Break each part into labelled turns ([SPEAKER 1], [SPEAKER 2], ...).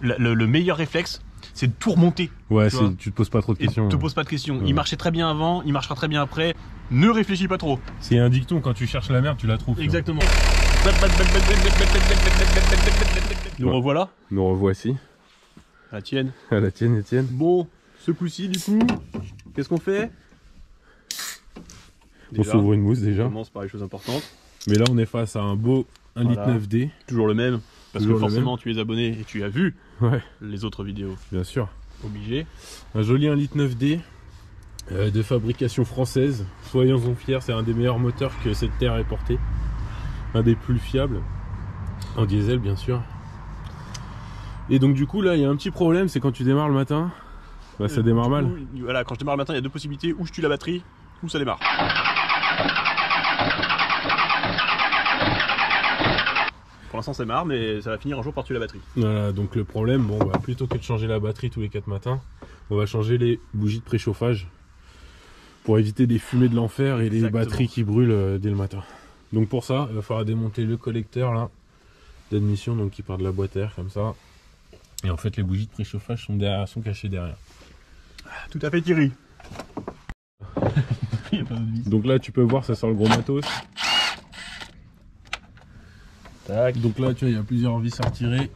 [SPEAKER 1] Le meilleur réflexe, c'est de tout remonter.
[SPEAKER 2] Ouais, tu te poses pas trop de questions.
[SPEAKER 1] Tu te poses pas de questions.
[SPEAKER 2] Ouais.
[SPEAKER 1] Il marchait très bien avant, il marchera très bien après. Ne réfléchis pas trop.
[SPEAKER 2] C'est un dicton, quand tu cherches la merde, tu la trouves.
[SPEAKER 1] Exactement. Nous revoilà.
[SPEAKER 2] Nous revoici.
[SPEAKER 1] À la tienne.
[SPEAKER 2] À la tienne, Étienne.
[SPEAKER 1] Bon, ce coup-ci, du coup, qu'est-ce qu'on fait?
[SPEAKER 2] On s'ouvre une mousse déjà.
[SPEAKER 1] On commence par les choses importantes.
[SPEAKER 2] Mais là, on est face à un beau 1,9 litre 9D.
[SPEAKER 1] Toujours le même. Parce
[SPEAKER 2] Toujours
[SPEAKER 1] que
[SPEAKER 2] le
[SPEAKER 1] forcément, tu es abonné et tu as vu
[SPEAKER 2] Ouais,
[SPEAKER 1] les autres vidéos.
[SPEAKER 2] bien sûr.
[SPEAKER 1] Obligé.
[SPEAKER 2] Un joli 1,9 litre 9D de fabrication française. Soyons-en fiers, c'est un des meilleurs moteurs que cette terre ait porté. Un des plus fiables. En diesel, bien sûr. Et donc du coup, là, il y a un petit problème, c'est quand tu démarres le matin, bah, ça démarre mal.
[SPEAKER 1] Voilà, quand je démarre le matin, il y a deux possibilités. Ou je tue la batterie, ou ça démarre. Pour l'instant, ça démarre, mais ça va finir un jour par tuer la batterie.
[SPEAKER 2] Voilà, donc le problème, bon, bah, plutôt que de changer la batterie tous les 4 matins, on va changer les bougies de préchauffage pour éviter des fumées de l'enfer et les batteries qui brûlent dès le matin. Donc pour ça, il va falloir démonter le collecteur là d'admission, donc qui part de la boîte à air comme ça. Et en fait, les bougies de préchauffage sont cachées derrière.
[SPEAKER 1] Tout à fait, Thierry.
[SPEAKER 2] Donc là, tu peux voir, ça sort le gros matos.
[SPEAKER 1] Tac.
[SPEAKER 2] Donc là, tu vois, il y a plusieurs vis à retirer.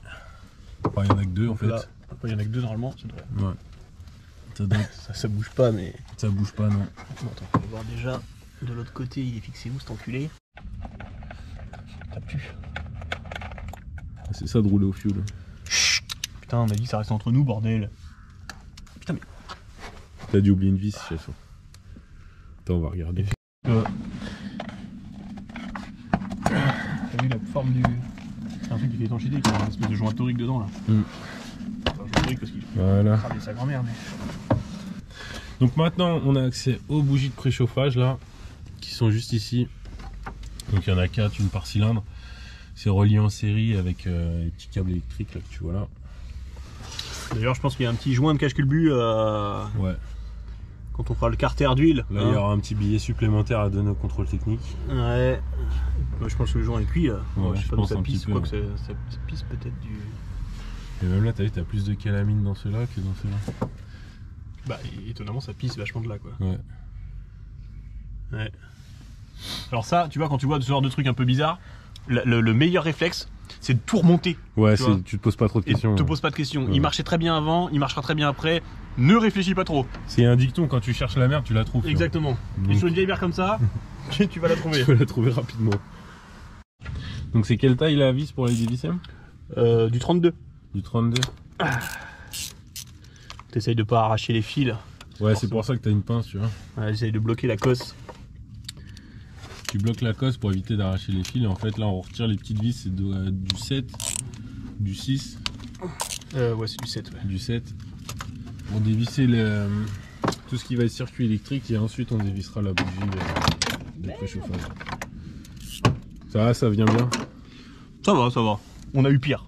[SPEAKER 2] Enfin, il y en a que deux en fait.
[SPEAKER 1] Là, il y en a que deux normalement.
[SPEAKER 2] Ouais.
[SPEAKER 1] Ça bouge pas, mais.
[SPEAKER 2] Ça bouge pas, non.
[SPEAKER 1] Bon, attends, on va voir déjà. De l'autre côté, il est fixé où cet enculé? Ça pue.
[SPEAKER 2] C'est ça de rouler au fioul.
[SPEAKER 1] Putain, on m'a dit que ça restait entre nous, bordel. Putain, mais.
[SPEAKER 2] T'as dû oublier une vis, chef. Attends, on va regarder.
[SPEAKER 1] T'as vu la forme du. C'est un truc qui fait étanchéité, qui a une espèce de joint torique dedans là. Enfin, joint torique parce qu'il
[SPEAKER 2] Voilà.
[SPEAKER 1] cramé sa grand-mère, mais.
[SPEAKER 2] Donc maintenant, on a accès aux bougies de préchauffage là, qui sont juste ici. Donc il y en a 4, une par cylindre. C'est relié en série avec les petits câbles électriques là que tu vois là.
[SPEAKER 1] D'ailleurs, je pense qu'il y a un petit joint de cache-culbu
[SPEAKER 2] Ouais.
[SPEAKER 1] quand on fera le carter d'huile.
[SPEAKER 2] Là, il y aura un petit billet supplémentaire à donner au contrôle technique.
[SPEAKER 1] Ouais. Moi, je pense que le joint est cuit là.
[SPEAKER 2] Ouais,
[SPEAKER 1] je sais
[SPEAKER 2] je
[SPEAKER 1] pas d'où
[SPEAKER 2] pense
[SPEAKER 1] ça
[SPEAKER 2] un
[SPEAKER 1] pisse,
[SPEAKER 2] petit peu,
[SPEAKER 1] quoi
[SPEAKER 2] ouais.
[SPEAKER 1] que ça pisse peut-être du.
[SPEAKER 2] Et même là, t'as vu, t'as plus de calamine dans ceux-là que dans ceux-là.
[SPEAKER 1] Bah, étonnamment, ça pisse vachement de là quoi.
[SPEAKER 2] Ouais.
[SPEAKER 1] Ouais. Alors, ça, tu vois, quand tu vois ce genre de trucs un peu bizarres, le meilleur réflexe, c'est de tout remonter.
[SPEAKER 2] Ouais,
[SPEAKER 1] tu vois.
[SPEAKER 2] tu te poses pas trop de
[SPEAKER 1] Et
[SPEAKER 2] questions.
[SPEAKER 1] te pose pas de questions.
[SPEAKER 2] Ouais.
[SPEAKER 1] Il marchait très bien avant, il marchera très bien après. Ne réfléchis pas trop.
[SPEAKER 2] C'est un dicton, quand tu cherches la merde, tu la trouves.
[SPEAKER 1] Exactement.
[SPEAKER 2] Donc-
[SPEAKER 1] Et sur une vieille bière comme ça, tu vas la trouver.
[SPEAKER 2] Tu peux la trouver rapidement. Donc c'est quelle taille la vis pour les dévisser?
[SPEAKER 1] Du 32.
[SPEAKER 2] Du 32.
[SPEAKER 1] T'essayes de pas arracher les fils.
[SPEAKER 2] Ouais, c'est pour ça que t'as une pince, tu vois.
[SPEAKER 1] Ouais, j'essaye de bloquer la cosse.
[SPEAKER 2] Tu bloques la cosse pour éviter d'arracher les fils. Et en fait, là, on retire les petites vis, c'est du 7, du 6,
[SPEAKER 1] Ouais, c'est du 7. Ouais.
[SPEAKER 2] du 7. Pour dévisser tout ce qui va être circuit électrique. Et ensuite, on dévissera la bougie de préchauffage. Ça vient bien.
[SPEAKER 1] Ça va, ça va. On a eu pire.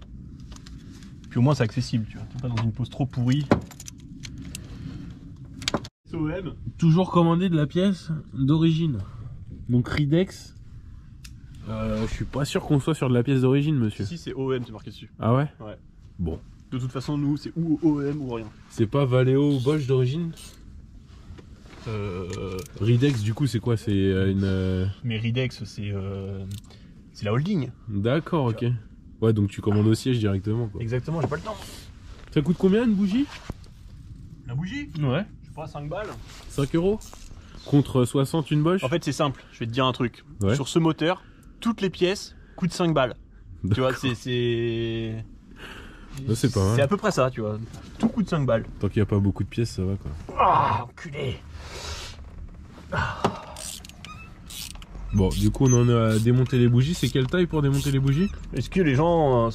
[SPEAKER 1] Puis au moins, c'est accessible, tu vois. T'es pas dans une pose trop pourrie. SOM.
[SPEAKER 2] Toujours commandé de la pièce d'origine. Donc Ridex. Je suis pas sûr qu'on soit sur de la pièce d'origine, monsieur.
[SPEAKER 1] Si, c'est OM, c'est marqué dessus.
[SPEAKER 2] Ah ouais?
[SPEAKER 1] Ouais.
[SPEAKER 2] Bon.
[SPEAKER 1] De toute façon, nous, c'est ou OM ou rien.
[SPEAKER 2] C'est pas Valeo ou Bosch d'origine? Ridex, du coup, c'est quoi? C'est une.
[SPEAKER 1] Mais Ridex, c'est la holding.
[SPEAKER 2] D'accord, ok. Ouais, donc tu commandes au siège directement, quoi.
[SPEAKER 1] Exactement, j'ai pas le temps.
[SPEAKER 2] Ça coûte combien une bougie?
[SPEAKER 1] La bougie?
[SPEAKER 2] Ouais.
[SPEAKER 1] Je sais pas, 5 balles.
[SPEAKER 2] 5 € contre 60 une Bosch?
[SPEAKER 1] En fait, c'est simple. Je vais te dire un truc.
[SPEAKER 2] Ouais.
[SPEAKER 1] Sur ce moteur, toutes les pièces coûtent 5 balles. Tu vois, c'est.
[SPEAKER 2] C'est pas mal.
[SPEAKER 1] C'est à peu près ça, tu vois. Tout coûte 5 balles.
[SPEAKER 2] Tant qu'il n'y a pas beaucoup de pièces, ça va, quoi.
[SPEAKER 1] Ah, enculé.
[SPEAKER 2] Bon, du coup, on en a démonté les bougies. C'est quelle taille pour démonter les bougies?
[SPEAKER 1] Est-ce que les gens.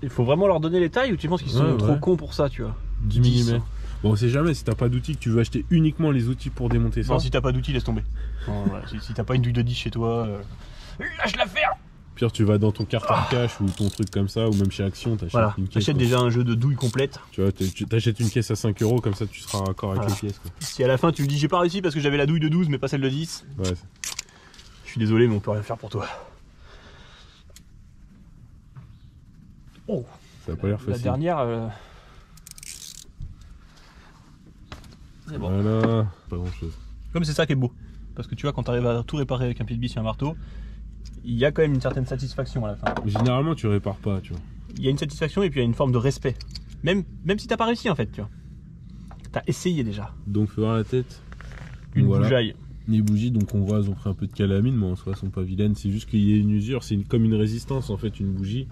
[SPEAKER 1] Il faut vraiment leur donner les tailles ou tu penses qu'ils sont trop cons pour ça, tu vois?
[SPEAKER 2] 10 mm. Bon, on sait jamais, si t'as pas d'outils, que tu veux acheter uniquement les outils pour démonter ça.
[SPEAKER 1] Non, si t'as pas d'outils, laisse tomber. Non, voilà, si t'as pas une douille de 10 chez toi, lâche l'affaire.
[SPEAKER 2] Pire, tu vas dans ton carton cash ou ton truc comme ça, ou même chez Action, t'achètes
[SPEAKER 1] Voilà,
[SPEAKER 2] une caisse.
[SPEAKER 1] t'achètes déjà un jeu de douille complète.
[SPEAKER 2] Tu vois, t'achètes une caisse à 5 €, comme ça tu seras raccord avec
[SPEAKER 1] Voilà.
[SPEAKER 2] les pièces, quoi.
[SPEAKER 1] Si à la fin tu me dis j'ai pas réussi parce que j'avais la douille de 12 mais pas celle de 10,
[SPEAKER 2] Ouais.
[SPEAKER 1] je suis désolé mais on peut rien faire pour toi. Oh.
[SPEAKER 2] Ça a pas l'air
[SPEAKER 1] La
[SPEAKER 2] facile.
[SPEAKER 1] dernière... C'est bon.
[SPEAKER 2] Voilà, pas grand chose.
[SPEAKER 1] Comme c'est ça qui est beau. Parce que tu vois, quand tu arrives à tout réparer avec un pied de biche et un marteau, il y a quand même une certaine satisfaction à la fin.
[SPEAKER 2] Généralement, tu répares pas, tu vois.
[SPEAKER 1] Il y a une satisfaction et puis il y a une forme de respect. Même si t'as pas réussi en fait, tu vois. T'as essayé déjà.
[SPEAKER 2] Donc, feu à la tête.
[SPEAKER 1] Une
[SPEAKER 2] Voilà.
[SPEAKER 1] bougeaille.
[SPEAKER 2] Les bougies, donc on voit, elles ont pris un peu de calamine, mais en soi, elles sont pas vilaines. C'est juste qu'il y a une usure, c'est comme une résistance en fait, une bougie.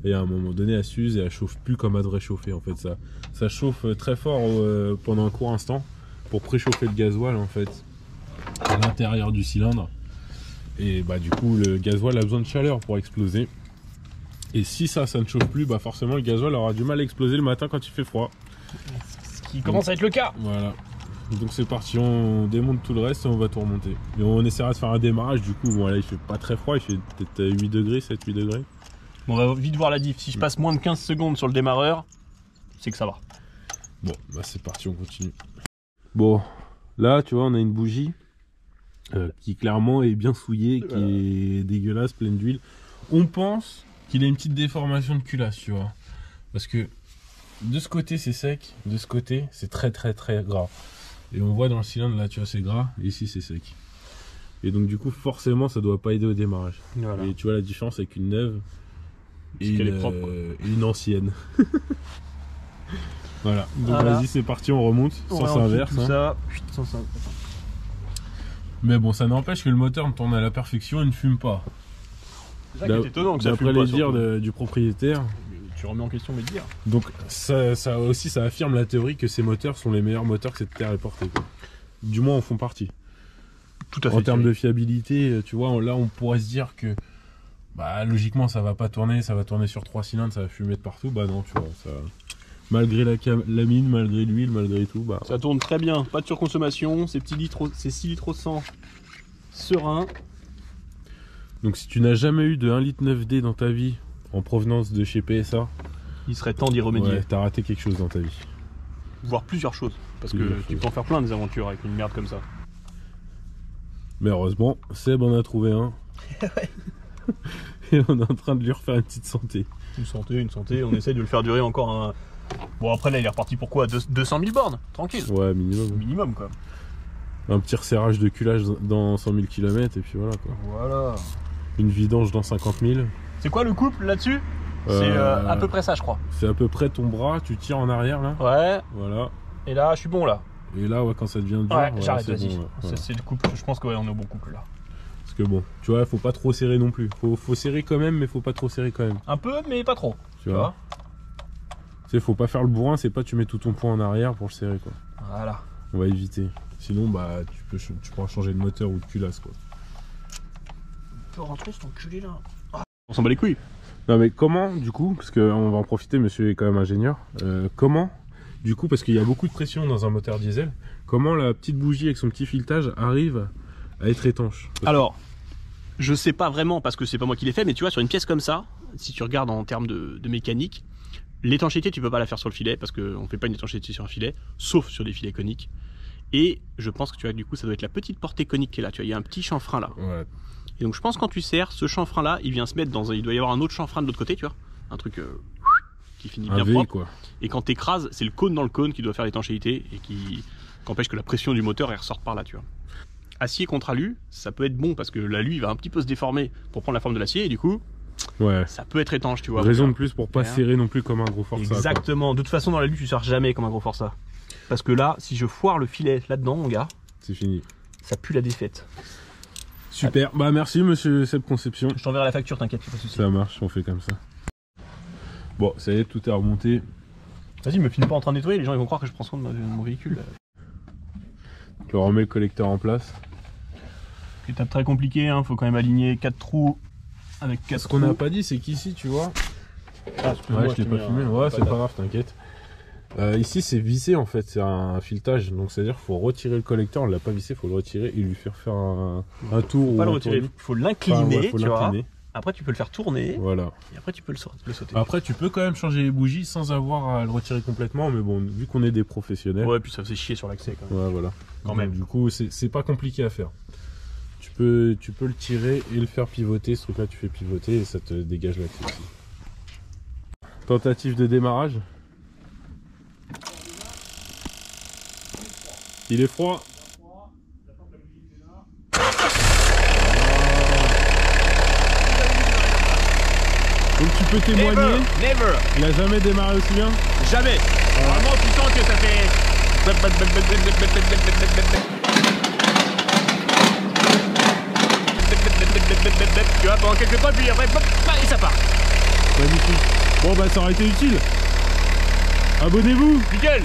[SPEAKER 2] Et à un moment donné, elle s'use et elle chauffe plus comme elle devrait chauffer. En fait, ça chauffe très fort pendant un court instant pour préchauffer le gasoil en fait à l'intérieur du cylindre. Et bah du coup, le gasoil a besoin de chaleur pour exploser. Et si ça ne chauffe plus, bah forcément le gasoil aura du mal à exploser le matin quand il fait froid.
[SPEAKER 1] Ce qui commence à être le cas.
[SPEAKER 2] Voilà. Donc c'est parti, on démonte tout le reste et on va tout remonter. Et on essaiera de faire un démarrage, du coup, bon là il fait pas très froid, il fait peut-être 8 degrés, 7-8 degrés.
[SPEAKER 1] Bon, on va vite voir la diff. Si je passe moins de 15 secondes sur le démarreur, c'est que ça va.
[SPEAKER 2] Bon, bah c'est parti, on continue. Bon, là tu vois, on a une bougie qui clairement est bien souillée, qui est dégueulasse, pleine d'huile. On pense qu'il a une petite déformation de culasse, tu vois. Parce que de ce côté c'est sec, de ce côté c'est très gras. Et on voit dans le cylindre là, tu vois, c'est gras, et ici c'est sec. Et donc du coup, forcément, ça doit pas aider au démarrage.
[SPEAKER 1] Voilà.
[SPEAKER 2] Et tu vois la différence avec une neuve et
[SPEAKER 1] qu'elle est propre, quoi.
[SPEAKER 2] une ancienne. Voilà. Donc
[SPEAKER 1] Voilà.
[SPEAKER 2] vas-y, c'est parti, on remonte. Sens inverse.
[SPEAKER 1] Tout
[SPEAKER 2] Hein.
[SPEAKER 1] ça. Sens inverse.
[SPEAKER 2] Mais bon, ça n'empêche que le moteur tourne à la perfection et ne fume pas.
[SPEAKER 1] C'est ça qui est étonnant que ça
[SPEAKER 2] D'après
[SPEAKER 1] fume
[SPEAKER 2] les
[SPEAKER 1] pas,
[SPEAKER 2] dires
[SPEAKER 1] surtout.
[SPEAKER 2] du propriétaire.
[SPEAKER 1] Tu remets en question mes dires.
[SPEAKER 2] Donc ça aussi, ça affirme la théorie que ces moteurs sont les meilleurs moteurs que cette terre ait portés. Quoi. Du moins, en font partie.
[SPEAKER 1] Tout à fait.
[SPEAKER 2] En termes de fiabilité, tu vois, là on pourrait se dire que bah, logiquement ça va pas tourner, ça va tourner sur 3 cylindres, ça va fumer de partout. Bah non, tu vois, ça... malgré la mine, malgré l'huile, malgré tout, bah...
[SPEAKER 1] Ça tourne très bien, pas de surconsommation, ces 6 litres au 100 serein.
[SPEAKER 2] Donc si tu n'as jamais eu de 1,9 litre dans ta vie en provenance de chez PSA,
[SPEAKER 1] Il serait temps d'y remédier.
[SPEAKER 2] ouais, t'as raté quelque chose dans ta vie.
[SPEAKER 1] Voire plusieurs choses. Parce
[SPEAKER 2] Plusieurs
[SPEAKER 1] que tu
[SPEAKER 2] choses.
[SPEAKER 1] peux en faire plein des aventures avec une merde comme ça.
[SPEAKER 2] Mais heureusement, Seb en a trouvé un. Et on est en train de lui refaire une petite santé.
[SPEAKER 1] Une santé, on essaye de le faire durer encore un... Bon après là il est reparti pour quoi 200 000 bornes, tranquille.
[SPEAKER 2] Ouais, minimum.
[SPEAKER 1] Minimum quoi.
[SPEAKER 2] Un petit resserrage de culage dans 100 000 km et puis voilà quoi.
[SPEAKER 1] Voilà.
[SPEAKER 2] Une vidange dans 50 000.
[SPEAKER 1] C'est quoi le couple là-dessus? C'est à peu près ça je crois.
[SPEAKER 2] C'est à peu près ton bras, tu tires en arrière là.
[SPEAKER 1] Ouais,
[SPEAKER 2] Voilà.
[SPEAKER 1] et là je suis bon là.
[SPEAKER 2] Et là, ouais, quand ça devient dur,
[SPEAKER 1] Ouais,
[SPEAKER 2] voilà,
[SPEAKER 1] j'arrête,
[SPEAKER 2] c'est
[SPEAKER 1] vas-y.
[SPEAKER 2] bon, ouais, voilà.
[SPEAKER 1] C'est le couple, je pense que ouais, on est au bon couple là.
[SPEAKER 2] Parce que bon, tu vois, faut pas trop serrer non plus. Faut serrer quand même, mais faut pas trop serrer quand même.
[SPEAKER 1] Un peu, mais pas trop.
[SPEAKER 2] Tu vois. Tu sais, faut pas faire le bourrin, c'est pas tu mets tout ton poids en arrière pour le serrer quoi.
[SPEAKER 1] Voilà.
[SPEAKER 2] On va éviter. Sinon, bah, tu pourras changer de moteur ou de culasse quoi.
[SPEAKER 1] On peut rentrer cet enculé là. On s'en bat les couilles.
[SPEAKER 2] Non mais comment du coup, parce qu'on va en profiter, monsieur est quand même ingénieur, comment du coup, parce qu'il y a beaucoup de pression dans un moteur diesel, comment la petite bougie avec son petit filetage arrive à être étanche?
[SPEAKER 1] Alors, je sais pas vraiment parce que c'est pas moi qui l'ai fait, mais tu vois, sur une pièce comme ça, si tu regardes en termes de mécanique, l'étanchéité tu peux pas la faire sur le filet parce qu'on fait pas une étanchéité sur un filet, sauf sur des filets coniques. Et je pense que tu vois, du coup, ça doit être la petite portée conique qui est là. Tu vois, il y a un petit chanfrein là.
[SPEAKER 2] Ouais.
[SPEAKER 1] Et donc je pense que quand tu serres, ce chanfrein là, il vient se mettre dans un... Il doit y avoir un autre chanfrein de l'autre côté, tu vois. Un truc qui finit
[SPEAKER 2] Un
[SPEAKER 1] bien
[SPEAKER 2] V
[SPEAKER 1] propre.
[SPEAKER 2] quoi.
[SPEAKER 1] Et quand t'écrases, c'est le cône dans le cône qui doit faire l'étanchéité et qui empêche que la pression du moteur elle ressorte par là, tu vois. Acier contre alu, ça peut être bon parce que l'alu il va un petit peu se déformer pour prendre la forme de l'acier et du coup,
[SPEAKER 2] Ouais.
[SPEAKER 1] ça peut être étanche, tu vois.
[SPEAKER 2] Raison de plus pour pas
[SPEAKER 1] Ouais.
[SPEAKER 2] serrer non plus comme un gros forçat.
[SPEAKER 1] Exactement. De toute façon, dans l'alu, tu sers jamais comme un gros forçat. Parce que là, si je foire le filet là-dedans, mon gars,
[SPEAKER 2] C'est fini.
[SPEAKER 1] ça pue la défaite.
[SPEAKER 2] Super. Bah merci monsieur Seb Conception.
[SPEAKER 1] Je t'enverrai la facture, t'inquiète, pas de soucis.
[SPEAKER 2] Ça marche, on fait comme ça. Bon, ça y est, tout est remonté.
[SPEAKER 1] Vas-y, me filme pas en train de nettoyer, les gens ils vont croire que je prends soin de mon véhicule.
[SPEAKER 2] Je remets le collecteur en place.
[SPEAKER 1] Étape très compliquée, hein, faut quand même aligner 4 trous avec 4
[SPEAKER 2] Ce
[SPEAKER 1] trous.
[SPEAKER 2] qu'on n'a pas dit, c'est qu'ici, tu vois.
[SPEAKER 1] Ah,
[SPEAKER 2] Ouais, je l'ai pas filmé. Ouais, c'est pas grave, t'inquiète. Ici, c'est vissé en fait, c'est un filetage. Donc, c'est-à-dire qu'il faut retirer le collecteur. On l'a pas vissé, il faut le retirer et lui faire faire un tour.
[SPEAKER 1] Faut pas
[SPEAKER 2] ou
[SPEAKER 1] le
[SPEAKER 2] un
[SPEAKER 1] retirer,
[SPEAKER 2] tournis.
[SPEAKER 1] faut l'incliner,
[SPEAKER 2] Enfin, ouais, faut
[SPEAKER 1] tu vois.
[SPEAKER 2] l'incliner.
[SPEAKER 1] Après, tu peux le faire tourner
[SPEAKER 2] Voilà.
[SPEAKER 1] et après, tu peux le sauter.
[SPEAKER 2] Après, tu peux quand même changer les bougies sans avoir à le retirer complètement. Mais bon, vu qu'on est des professionnels.
[SPEAKER 1] Ouais, puis ça faisait chier sur l'accès quand même.
[SPEAKER 2] Ouais, voilà.
[SPEAKER 1] Quand
[SPEAKER 2] Donc,
[SPEAKER 1] même.
[SPEAKER 2] Du coup, c'est pas compliqué à faire. Tu peux le tirer et le faire pivoter. Ce truc-là, tu fais pivoter et ça te dégage l'accès aussi. Tentative de démarrage. Il est froid. Donc tu peux témoigner.
[SPEAKER 1] Never.
[SPEAKER 2] Il a jamais démarré aussi bien.
[SPEAKER 1] Jamais. Vraiment, tu sens que ça fait. Tu vois, pendant quelques temps, puis après, et ça part.
[SPEAKER 2] Magnifique. Bon bah ça aurait été utile. Abonnez-vous.
[SPEAKER 1] Nickel.